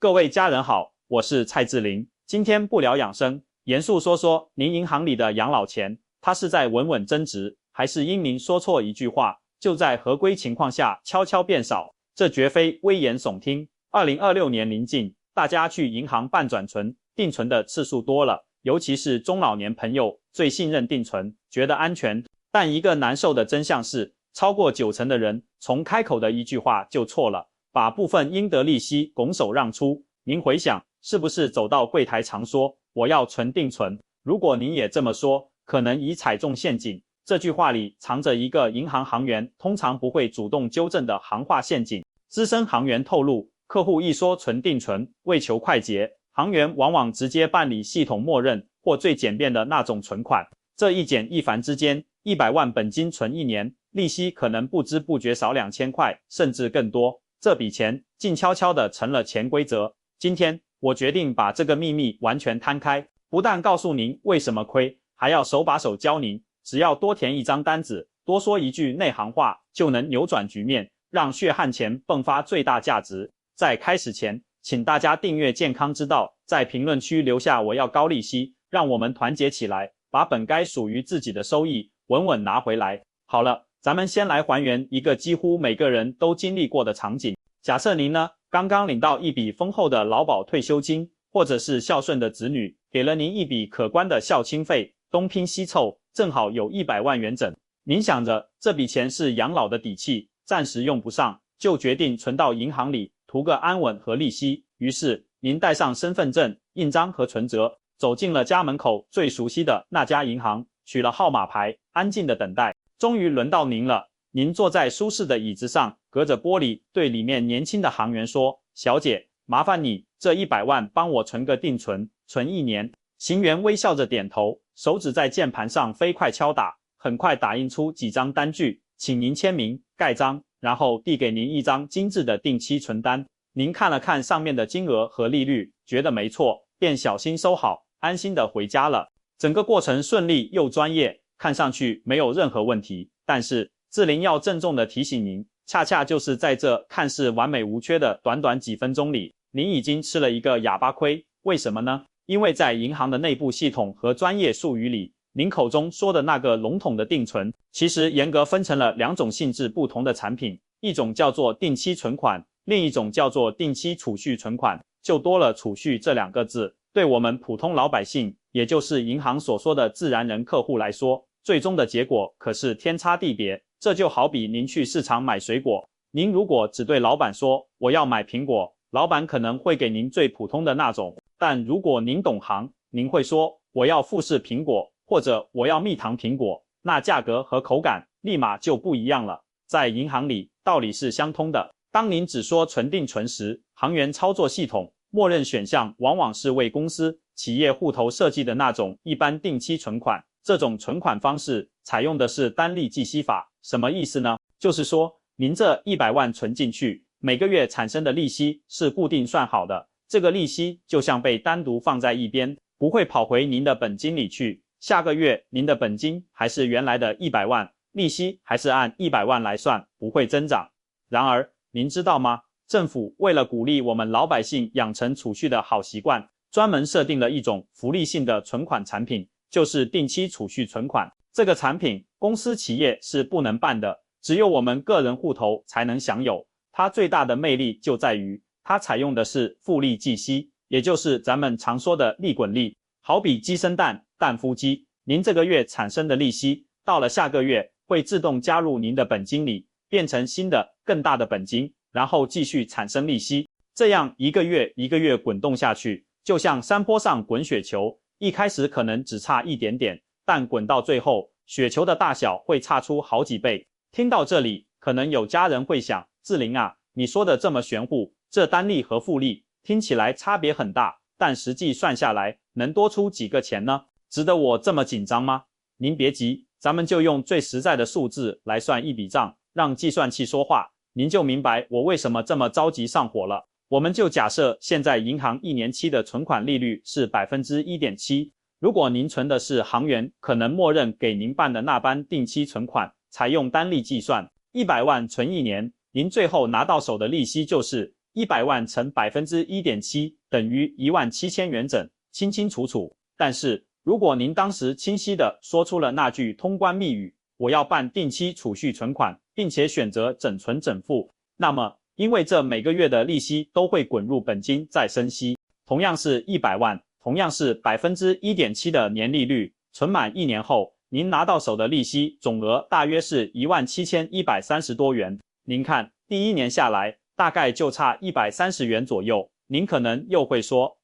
各位家人好，我是蔡志玲。今天不聊养生，严肃说说您银行里的养老钱，它是在稳稳增值，还是因您说错一句话，就在合规情况下悄悄变少？这绝非危言耸听。2026年临近，大家去银行办转存、定存的次数多了，尤其是中老年朋友最信任定存，觉得安全。但一个难受的真相是，超过90%的人从开口的一句话就错了，把部分应得利息拱手让出。您回想，是不是走到柜台常说我要存定存？如果您也这么说，可能已踩中陷阱。这句话里藏着一个银行行员通常不会主动纠正的行话陷阱。资深行员透露，客户一说存定存，为求快捷，行员往往直接办理系统默认或最简便的那种存款。这一简一繁之间，100万本金存1年，利息可能不知不觉少2000块，甚至更多。这笔钱静悄悄地成了潜规则。今天我决定把这个秘密完全摊开，不但告诉您为什么亏，还要手把手教您，只要多填一张单子，多说一句内行话，就能扭转局面，让血汗钱迸发最大价值。在开始前，请大家订阅健康之道，在评论区留下我要高利息，让我们团结起来，把本该属于自己的收益稳稳拿回来。好了，咱们先来还原一个几乎每个人都经历过的场景。假设您呢，刚刚领到一笔丰厚的劳保退休金，或者是孝顺的子女给了您一笔可观的孝亲费，东拼西凑，正好有100万元整。您想着这笔钱是养老的底气，暂时用不上，就决定存到银行里，图个安稳和利息。于是您带上身份证、印章和存折，走进了家门口最熟悉的那家银行，取了号码牌，安静的等待。终于轮到您了，您坐在舒适的椅子上，隔着玻璃对里面年轻的行员说：“小姐，麻烦你这100万帮我存个定存，存1年。”行员微笑着点头，手指在键盘上飞快敲打，很快打印出几张单据，请您签名、盖章，然后递给您一张精致的定期存单。您看了看上面的金额和利率，觉得没错，便小心收好，安心的回家了。整个过程顺利又专业，看上去没有任何问题。但是志玲要郑重地提醒您，恰恰就是在这看似完美无缺的短短几分钟里，您已经吃了一个哑巴亏。为什么呢？因为在银行的内部系统和专业术语里，您口中说的那个笼统的定存，其实严格分成了2种性质不同的产品，一种叫做定期存款，另一种叫做定期储蓄存款，就多了储蓄这2个字。对我们普通老百姓，也就是银行所说的自然人客户来说，最终的结果可是天差地别。这就好比您去市场买水果，您如果只对老板说我要买苹果，老板可能会给您最普通的那种，但如果您懂行，您会说我要富士苹果，或者我要蜜糖苹果，那价格和口感立马就不一样了。在银行里，道理是相通的。当您只说存定存时，行员操作系统默认选项往往是为公司、企业户头设计的那种一般定期存款。这种存款方式采用的是单利计息法，什么意思呢？就是说，您这100万存进去，每个月产生的利息是固定算好的，这个利息就像被单独放在一边，不会跑回您的本金里去。下个月您的本金还是原来的100万，利息还是按100万来算，不会增长。然而，您知道吗？政府为了鼓励我们老百姓养成储蓄的好习惯，专门设定了一种福利性的存款产品，就是定期储蓄存款。这个产品，公司企业是不能办的，只有我们个人户头才能享有。它最大的魅力就在于，它采用的是复利计息，也就是咱们常说的利滚利。好比鸡生蛋，蛋孵鸡，您这个月产生的利息，到了下个月会自动加入您的本金里，变成新的更大的本金，然后继续产生利息。这样一个月一个月滚动下去，就像山坡上滚雪球，一开始可能只差一点点，但滚到最后，雪球的大小会差出好几倍。听到这里，可能有家人会想，志玲啊，你说的这么玄乎，这单利和复利听起来差别很大，但实际算下来能多出几个钱呢？值得我这么紧张吗？您别急，咱们就用最实在的数字来算一笔账，让计算器说话，您就明白我为什么这么着急上火了。我们就假设现在银行1年期的存款利率是 1.7%， 如果您存的是行员可能默认给您办的那般定期存款，采用单利计算，100万存1年，您最后拿到手的利息就是100万乘 1.7% 等于17000元整，清清楚楚。但是如果您当时清晰地说出了那句通关密语，我要办定期储蓄存款，并且选择整存整付，那么因为这每个月的利息都会滚入本金再生息，同样是100万，同样是 1.7% 的年利率，存满1年后，您拿到手的利息总额大约是17130多元。您看，第1年下来，大概就差130元左右。您可能又会说，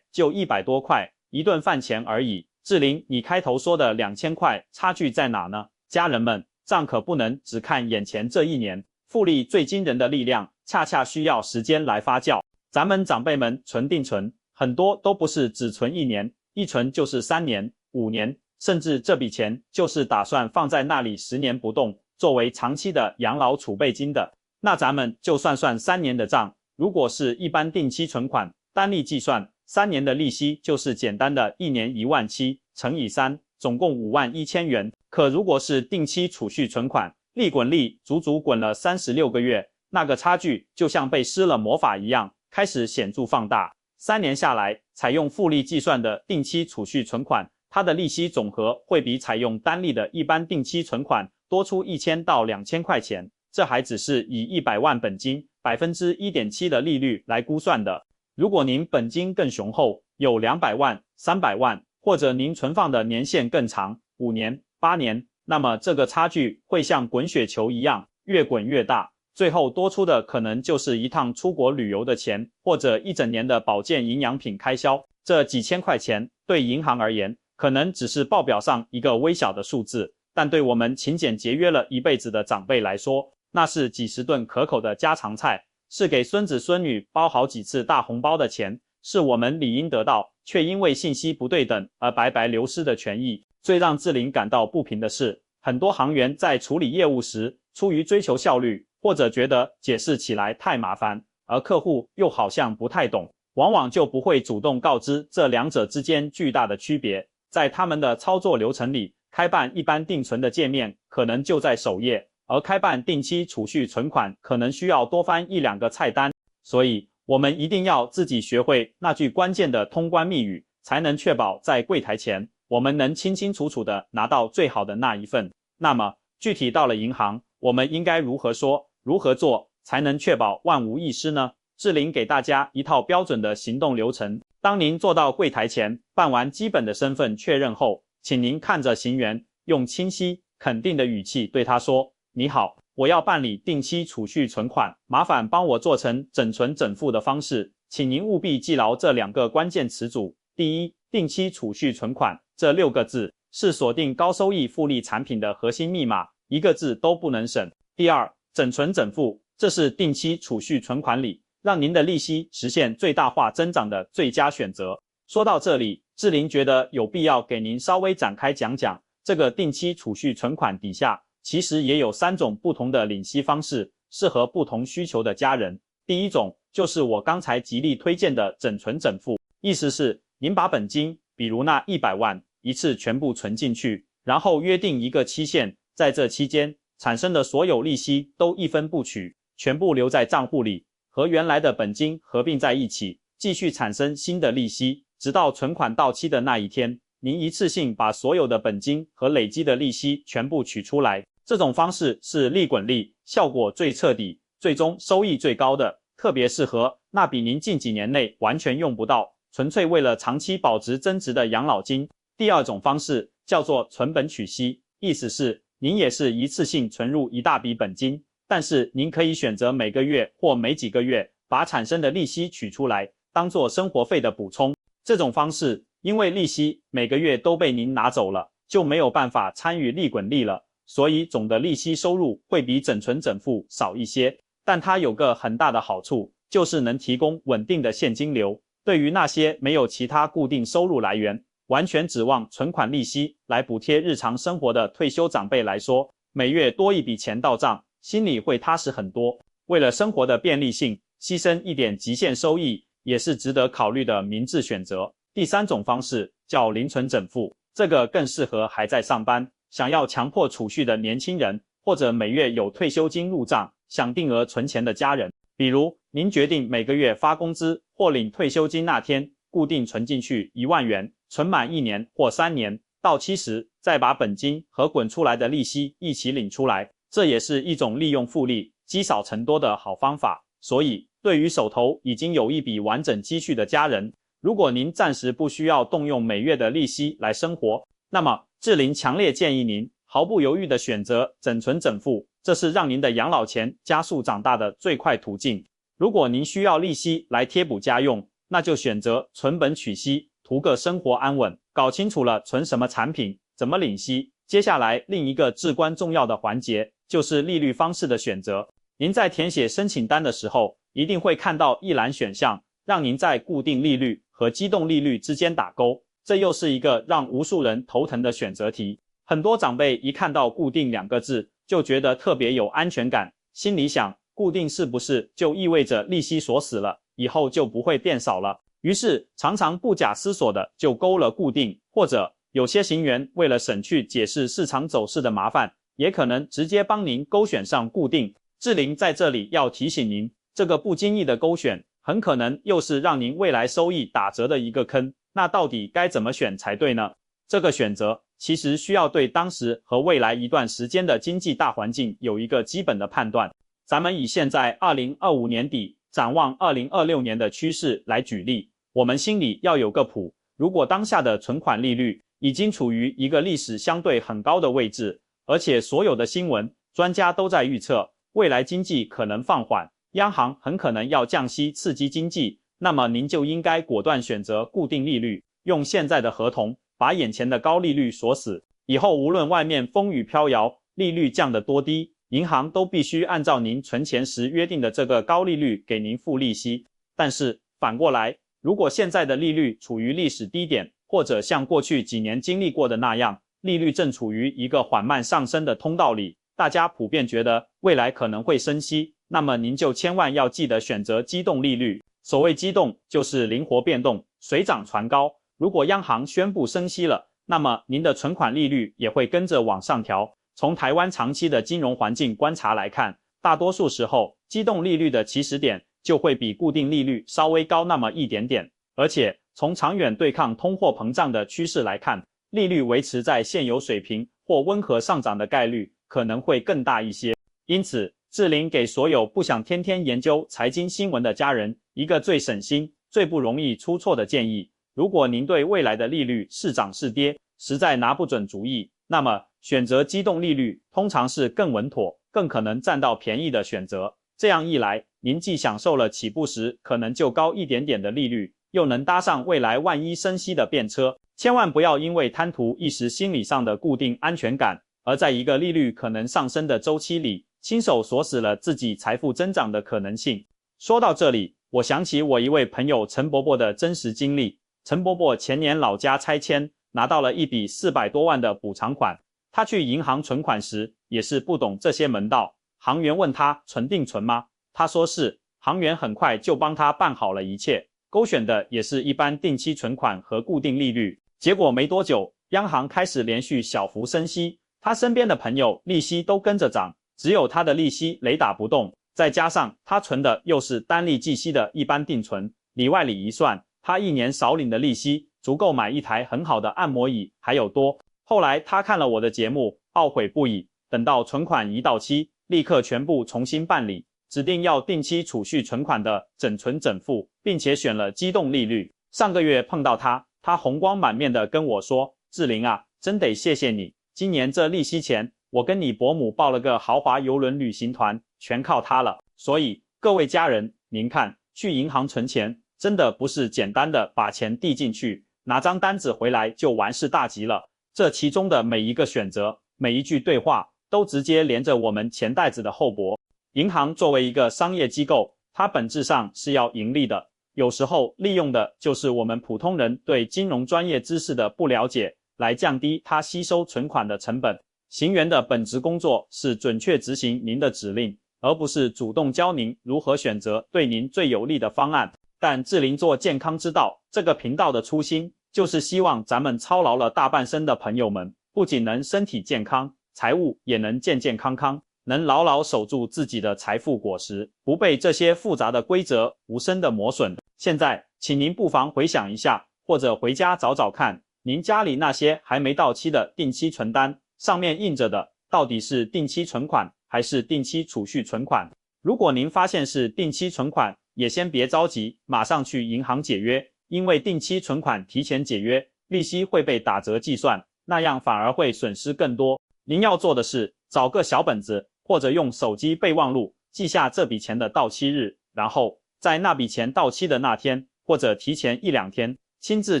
就100多块，一顿饭钱而已。志玲，你开头说的2000块，差距在哪呢？家人们，账可不能只看眼前这1年，复利最惊人的力量，恰恰需要时间来发酵。咱们长辈们存定存，很多都不是只存1年，一存就是3年、5年，甚至这笔钱就是打算放在那里10年不动，作为长期的养老储备金的。那咱们就算3年的账，如果是一般定期存款，单利计算，3年的利息就是简单的1年17000乘以3，总共51000元。可如果是定期储蓄存款，利滚利足足滚了36个月，那个差距就像被施了魔法一样，开始显著放大。3年下来，采用复利计算的定期储蓄存款，它的利息总和会比采用单利的一般定期存款多出1000到2000块钱。这还只是以100万本金 1.7% 的利率来估算的。如果您本金更雄厚，有200万、300万，或者您存放的年限更长，5年、8年，那么这个差距会像滚雪球一样越滚越大，最后多出的可能就是一趟出国旅游的钱，或者一整年的保健营养品开销。这几千块钱对银行而言，可能只是报表上一个微小的数字，但对我们勤俭节约了一辈子的长辈来说，那是几十顿可口的家常菜，是给孙子孙女包好几次大红包的钱，是我们理应得到却因为信息不对等而白白流失的权益。最让志玲感到不平的是，很多行员在处理业务时，出于追求效率，或者觉得解释起来太麻烦，而客户又好像不太懂，往往就不会主动告知这两者之间巨大的区别。在他们的操作流程里，开办一般定存的界面可能就在首页，而开办定期储蓄存款可能需要多翻1-2个菜单。所以我们一定要自己学会那句关键的通关密语，才能确保在柜台前我们能清清楚楚地拿到最好的那一份。那么具体到了银行，我们应该如何说、如何做才能确保万无一失呢？志玲给大家一套标准的行动流程。当您坐到柜台前，办完基本的身份确认后，请您看着行员，用清晰、肯定的语气对他说：你好，我要办理定期储蓄存款，麻烦帮我做成整存整付的方式，请您务必记牢这2个关键词组。第一，定期储蓄存款，这6个字是锁定高收益复利产品的核心密码，一个字都不能省。第二，整存整付，这是定期储蓄存款里让您的利息实现最大化增长的最佳选择。说到这里，志玲觉得有必要给您稍微展开讲讲，这个定期储蓄存款底下其实也有3种不同的领息方式，适合不同需求的家人。第一种就是我刚才极力推荐的整存整付，意思是您把本金，比如那100万，一次全部存进去，然后约定一个期限，在这期间产生的所有利息都一分不取，全部留在账户里，和原来的本金合并在一起，继续产生新的利息，直到存款到期的那一天，您一次性把所有的本金和累积的利息全部取出来。这种方式是利滚利，效果最彻底，最终收益最高的，特别适合那笔您近几年内完全用不到，纯粹为了长期保值增值的养老金。第二种方式叫做存本取息，意思是您也是一次性存入一大笔本金，但是您可以选择每个月或每几个月把产生的利息取出来，当做生活费的补充。这种方式因为利息每个月都被您拿走了，就没有办法参与利滚利了，所以总的利息收入会比整存整付少一些。但它有个很大的好处，就是能提供稳定的现金流。对于那些没有其他固定收入来源，完全指望存款利息来补贴日常生活的退休长辈来说，每月多一笔钱到账，心里会踏实很多。为了生活的便利性，牺牲一点极限收益也是值得考虑的明智选择。第三种方式叫零存整付，这个更适合还在上班，想要强迫储蓄的年轻人，或者每月有退休金入账，想定额存钱的家人。比如，您决定每个月发工资或领退休金那天，固定存进去1万元，存满1年或3年，到期时再把本金和滚出来的利息一起领出来，这也是一种利用复利积少成多的好方法。所以，对于手头已经有一笔完整积蓄的家人，如果您暂时不需要动用每月的利息来生活，那么志玲强烈建议您毫不犹豫地选择整存整付，这是让您的养老钱加速长大的最快途径。如果您需要利息来贴补家用，那就选择存本取息，图个生活安稳。搞清楚了存什么产品，怎么领息，接下来另一个至关重要的环节就是利率方式的选择。您在填写申请单的时候，一定会看到一栏选项，让您在固定利率和机动利率之间打勾，这又是一个让无数人头疼的选择题。很多长辈一看到固定2个字，就觉得特别有安全感，心里想，固定是不是就意味着利息锁死了，以后就不会变少了？于是常常不假思索的就勾了固定，或者有些行员为了省去解释市场走势的麻烦，也可能直接帮您勾选上固定。志玲在这里要提醒您，这个不经意的勾选很可能又是让您未来收益打折的一个坑，那到底该怎么选才对呢？这个选择其实需要对当时和未来一段时间的经济大环境有一个基本的判断。咱们以现在2025年底展望2026年的趋势来举例，我们心里要有个谱。如果当下的存款利率已经处于一个历史相对很高的位置，而且所有的新闻专家都在预测未来经济可能放缓，央行很可能要降息刺激经济，那么您就应该果断选择固定利率，用现在的合同把眼前的高利率锁死，以后无论外面风雨飘摇，利率降得多低，银行都必须按照您存钱时约定的这个高利率给您付利息。但是反过来，如果现在的利率处于历史低点，或者像过去几年经历过的那样，利率正处于一个缓慢上升的通道里，大家普遍觉得未来可能会升息，那么您就千万要记得选择机动利率。所谓机动，就是灵活变动，水涨船高。如果央行宣布升息了，那么您的存款利率也会跟着往上调。从台湾长期的金融环境观察来看，大多数时候机动利率的起始点就会比固定利率稍微高那么一点点，而且从长远对抗通货膨胀的趋势来看，利率维持在现有水平或温和上涨的概率可能会更大一些。因此，志玲给所有不想天天研究财经新闻的家人一个最省心、最不容易出错的建议：如果您对未来的利率是涨是跌实在拿不准主意，那么选择机动利率通常是更稳妥、更可能占到便宜的选择。这样一来，您既享受了起步时可能就高一点点的利率，又能搭上未来万一升息的便车。千万不要因为贪图一时心理上的固定安全感，而在一个利率可能上升的周期里，亲手锁死了自己财富增长的可能性。说到这里，我想起我一位朋友陈伯伯的真实经历。陈伯伯前年老家拆迁，拿到了一笔400多万的补偿款。他去银行存款时，也是不懂这些门道。行员问他存定存吗？他说是，行员很快就帮他办好了一切，勾选的也是一般定期存款和固定利率。结果没多久，央行开始连续小幅升息，他身边的朋友利息都跟着涨，只有他的利息雷打不动。再加上他存的又是单利计息的一般定存，里外里一算，他一年少领的利息足够买一台很好的按摩椅还有多。后来他看了我的节目，懊悔不已，等到存款一到期，立刻全部重新办理，指定要定期储蓄存款的整存整付，并且选了机动利率。上个月碰到他红光满面的跟我说，志玲啊，真得谢谢你，今年这利息钱我跟你伯母报了个豪华邮轮旅行团，全靠他了。所以各位家人，您看，去银行存钱真的不是简单的把钱递进去，拿张单子回来就完事大吉了。这其中的每一个选择，每一句对话，都直接连着我们钱袋子的后脖。银行作为一个商业机构，它本质上是要盈利的，有时候利用的就是我们普通人对金融专业知识的不了解，来降低它吸收存款的成本。行员的本职工作是准确执行您的指令，而不是主动教您如何选择对您最有利的方案。但志玲做健康之道这个频道的初心，就是希望咱们操劳了大半生的朋友们，不仅能身体健康，财务也能健健康康。能牢牢守住自己的财富果实，不被这些复杂的规则无声的磨损。现在，请您不妨回想一下，或者回家找找看，您家里那些还没到期的定期存单，上面印着的到底是定期存款还是定期储蓄存款？如果您发现是定期存款，也先别着急，马上去银行解约，因为定期存款提前解约，利息会被打折计算，那样反而会损失更多。您要做的是找个小本子，或者用手机备忘录记下这笔钱的到期日，然后在那笔钱到期的那天，或者提前1-2天，亲自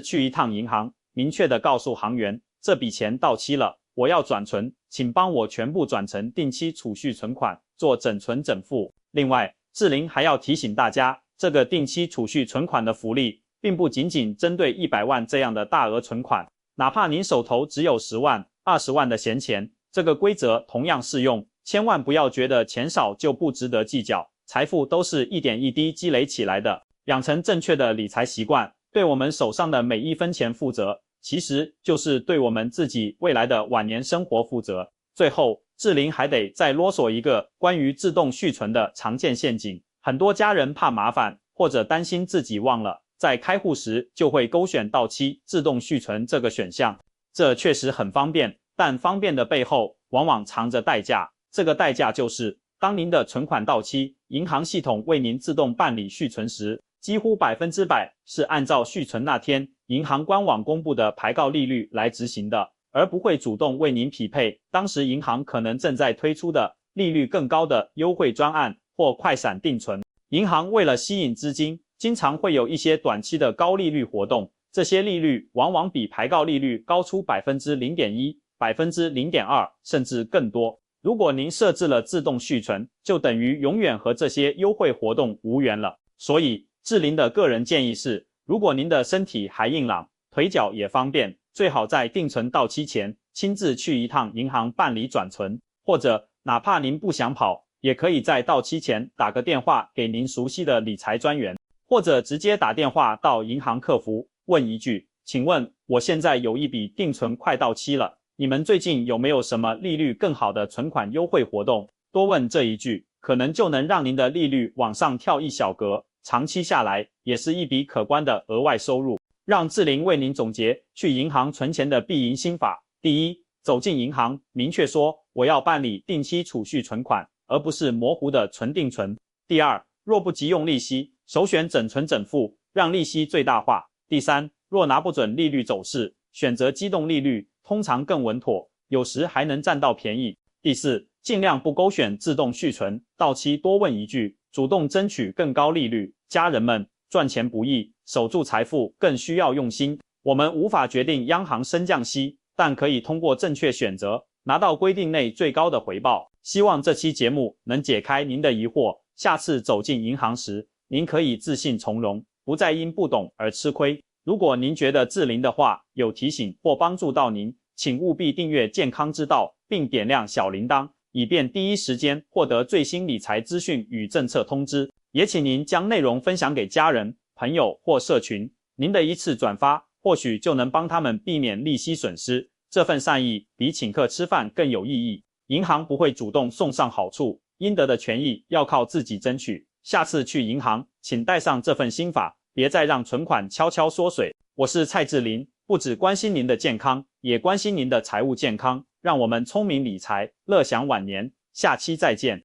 去一趟银行，明确地告诉行员，这笔钱到期了，我要转存，请帮我全部转成定期储蓄存款，做整存整付。另外，志玲还要提醒大家，这个定期储蓄存款的福利，并不仅仅针对100万这样的大额存款，哪怕您手头只有10万、20万的闲钱，这个规则同样适用。千万不要觉得钱少就不值得计较，财富都是一点一滴积累起来的。养成正确的理财习惯，对我们手上的每一分钱负责，其实就是对我们自己未来的晚年生活负责。最后，志玲还得再啰嗦一个关于自动续存的常见陷阱。很多家人怕麻烦，或者担心自己忘了，在开户时就会勾选到期自动续存这个选项。这确实很方便，但方便的背后往往藏着代价。这个代价就是，当您的存款到期，银行系统为您自动办理续存时，几乎100%是按照续存那天银行官网公布的排告利率来执行的，而不会主动为您匹配当时银行可能正在推出的利率更高的优惠专案或快闪定存。银行为了吸引资金，经常会有一些短期的高利率活动，这些利率往往比排告利率高出 0.1%、0.2%，甚至更多。如果您设置了自动续存，就等于永远和这些优惠活动无缘了。所以，志玲的个人建议是，如果您的身体还硬朗，腿脚也方便，最好在定存到期前，亲自去一趟银行办理转存，或者哪怕您不想跑，也可以在到期前打个电话给您熟悉的理财专员，或者直接打电话到银行客服，问一句，请问我现在有一笔定存快到期了，你们最近有没有什么利率更好的存款优惠活动？多问这一句，可能就能让您的利率往上跳一小格，长期下来也是一笔可观的额外收入。让志玲为您总结去银行存钱的必赢心法。第一，走进银行，明确说我要办理定期储蓄存款，而不是模糊的存定存。第二，若不急用利息，首选整存整付，让利息最大化。第三，若拿不准利率走势，选择机动利率，通常更稳妥，有时还能占到便宜。第四，尽量不勾选自动续存，到期多问一句，主动争取更高利率。家人们，赚钱不易，守住财富更需要用心。我们无法决定央行升降息，但可以通过正确选择，拿到规定内最高的回报。希望这期节目能解开您的疑惑，下次走进银行时，您可以自信从容，不再因不懂而吃亏。如果您觉得志玲的话有提醒或帮助到您，请务必订阅健康之道，并点亮小铃铛，以便第一时间获得最新理财资讯与政策通知。也请您将内容分享给家人、朋友或社群，您的一次转发或许就能帮他们避免利息损失。这份善意比请客吃饭更有意义。银行不会主动送上好处，应得的权益要靠自己争取。下次去银行，请带上这份心法，别再让存款悄悄缩水。我是蔡志玲，不只关心您的健康，也关心您的财务健康。让我们聪明理财，乐享晚年。下期再见。